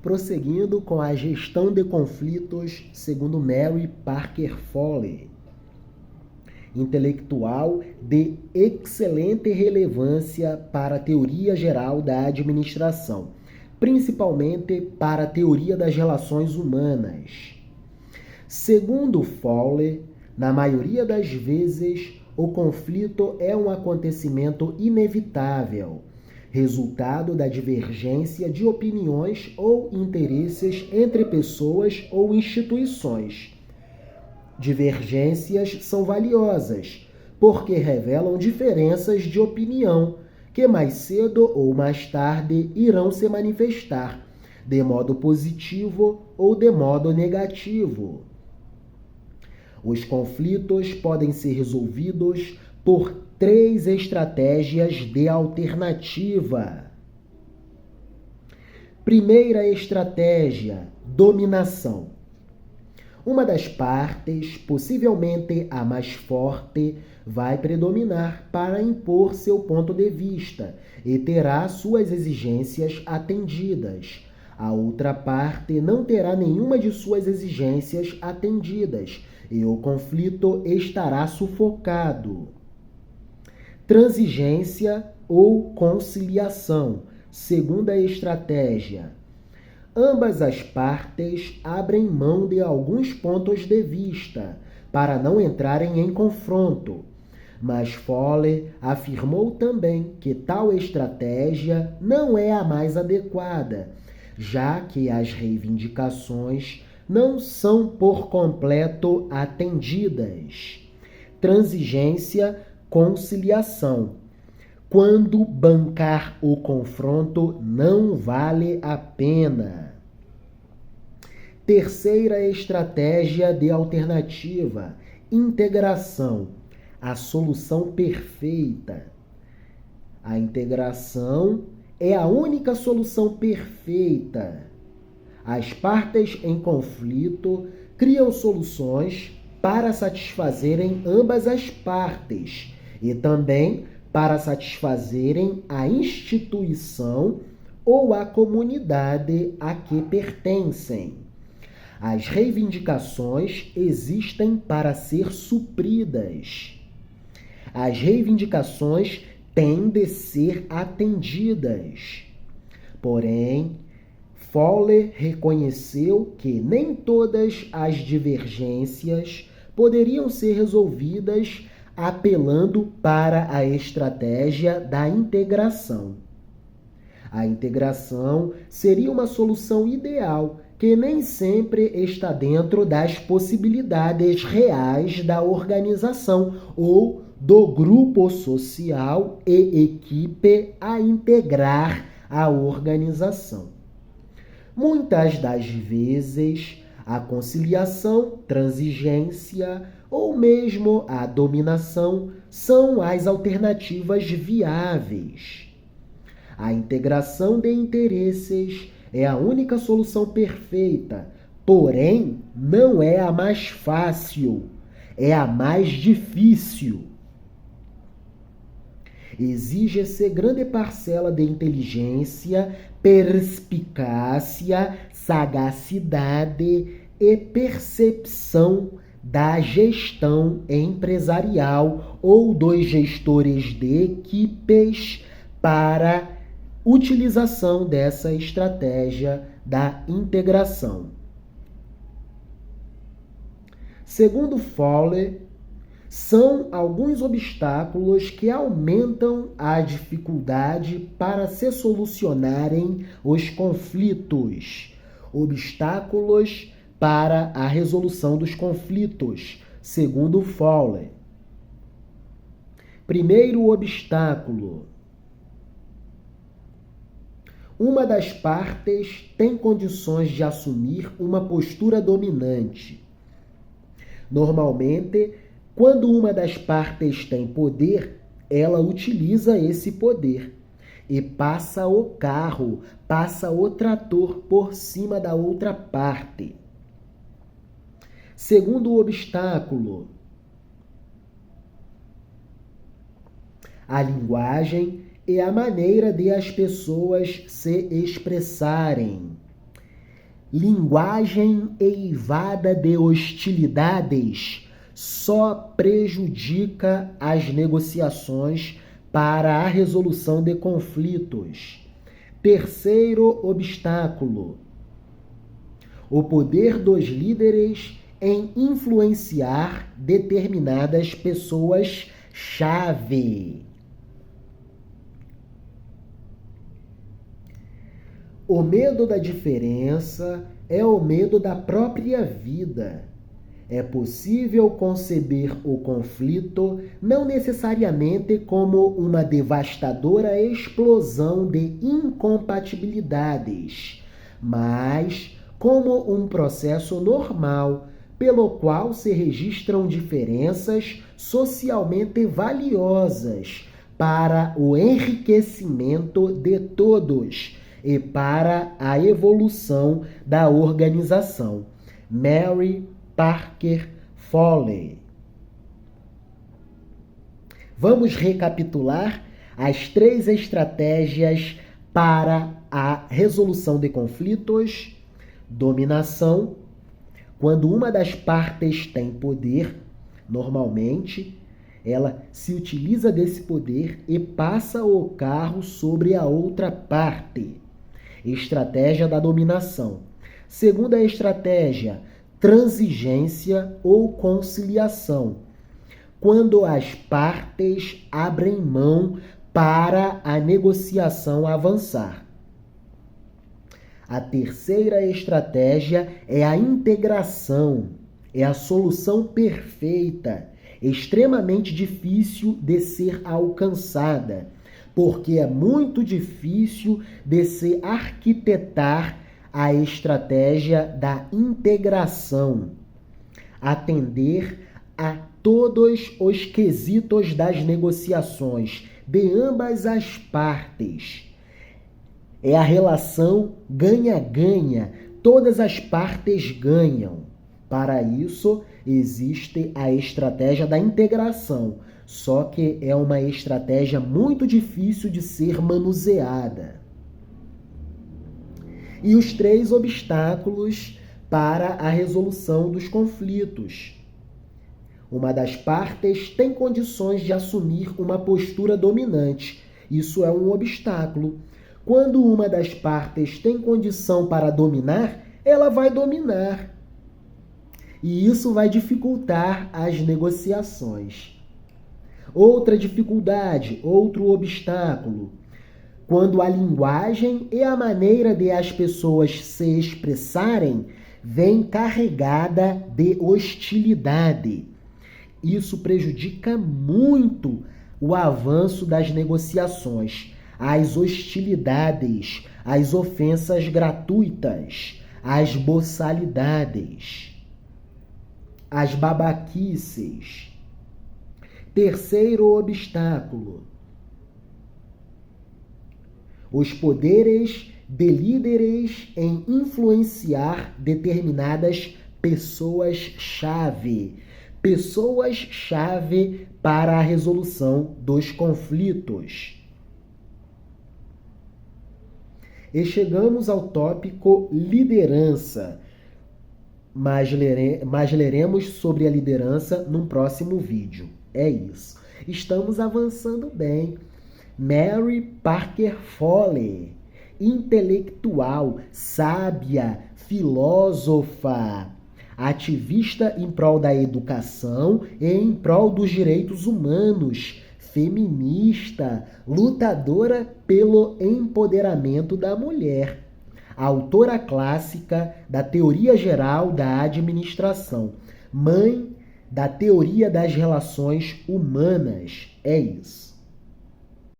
Prosseguindo com a gestão de conflitos segundo Mary Parker Foley. Intelectual de excelente relevância para a teoria geral da administração, principalmente para a teoria das relações humanas. Segundo Foley, na maioria das vezes, o conflito é um acontecimento inevitável, resultado da divergência de opiniões ou interesses entre pessoas ou instituições. Divergências são valiosas, porque revelam diferenças de opinião que mais cedo ou mais tarde irão se manifestar, de modo positivo ou de modo negativo. Os conflitos podem ser resolvidos por 3 estratégias de alternativa. Primeira estratégia: dominação. Uma das partes, possivelmente a mais forte, vai predominar para impor seu ponto de vista e terá suas exigências atendidas. A outra parte não terá nenhuma de suas exigências atendidas e o conflito estará sufocado. Transigência ou conciliação. Segunda estratégia. Ambas as partes abrem mão de alguns pontos de vista para não entrarem em confronto. Mas Foley afirmou também que tal estratégia não é a mais adequada, já que as reivindicações não são por completo atendidas. Transigência, conciliação. Quando bancar o confronto não vale a pena. Terceira estratégia de alternativa: integração, a solução perfeita. A integração é a única solução perfeita. As partes em conflito criam soluções para satisfazerem ambas as partes e também para satisfazerem a instituição ou a comunidade a que pertencem. As reivindicações existem para ser supridas. As reivindicações têm de ser atendidas. Porém, Foley reconheceu que nem todas as divergências poderiam ser resolvidas apelando para a estratégia da integração. A integração seria uma solução ideal que nem sempre está dentro das possibilidades reais da organização ou do grupo social e equipe a integrar a organização. Muitas das vezes, a conciliação, transigência ou mesmo a dominação são as alternativas viáveis. A integração de interesses é a única solução perfeita, porém não é a mais fácil, é a mais difícil. Exige-se grande parcela de inteligência, perspicácia, sagacidade e percepção da gestão empresarial ou dos gestores de equipes para utilização dessa estratégia da integração. Segundo Foley, são alguns obstáculos que aumentam a dificuldade para se solucionarem os conflitos. Obstáculos para a resolução dos conflitos, segundo Foley. Primeiro obstáculo: uma das partes tem condições de assumir uma postura dominante. Normalmente, quando uma das partes tem poder, ela utiliza esse poder e passa o carro, passa o trator por cima da outra parte. Segundo obstáculo: a linguagem e a maneira de as pessoas se expressarem. Linguagem eivada de hostilidades só prejudica as negociações para a resolução de conflitos. Terceiro obstáculo: o poder dos líderes em influenciar determinadas pessoas-chave. O medo da diferença é o medo da própria vida. É possível conceber o conflito não necessariamente como uma devastadora explosão de incompatibilidades, mas como um processo normal pelo qual se registram diferenças socialmente valiosas para o enriquecimento de todos e para a evolução da organização. Mary Parker Foley. Vamos recapitular as 3 estratégias para a resolução de conflitos. Dominação: quando uma das partes tem poder, normalmente ela se utiliza desse poder e passa o carro sobre a outra parte. Estratégia da dominação. Segunda estratégia: transigência ou conciliação, quando as partes abrem mão para a negociação avançar. A terceira estratégia é a integração, é a solução perfeita, extremamente difícil de ser alcançada, porque é muito difícil de se arquitetar a estratégia da integração, atender a todos os quesitos das negociações de ambas as partes. É a relação ganha-ganha, todas as partes ganham. Para isso, existe a estratégia da integração, só que é uma estratégia muito difícil de ser manuseada. E os 3 obstáculos para a resolução dos conflitos. Uma das partes tem condições de assumir uma postura dominante. Isso é um obstáculo. Quando uma das partes tem condição para dominar, ela vai dominar. E isso vai dificultar as negociações. Outra dificuldade, outro obstáculo: quando a linguagem e a maneira de as pessoas se expressarem vem carregada de hostilidade. Isso prejudica muito o avanço das negociações. As hostilidades, as ofensas gratuitas, as boçalidades, as babaquices. Terceiro obstáculo: os poderes de líderes em influenciar determinadas pessoas-chave. Pessoas-chave para a resolução dos conflitos. E chegamos ao tópico liderança, mas leremos sobre a liderança num próximo vídeo. É isso. Estamos avançando bem. Mary Parker Foley, intelectual, sábia, filósofa, ativista em prol da educação e em prol dos direitos humanos, feminista, lutadora pelo empoderamento da mulher, autora clássica da Teoria Geral da Administração, mãe da Teoria das Relações Humanas. É isso.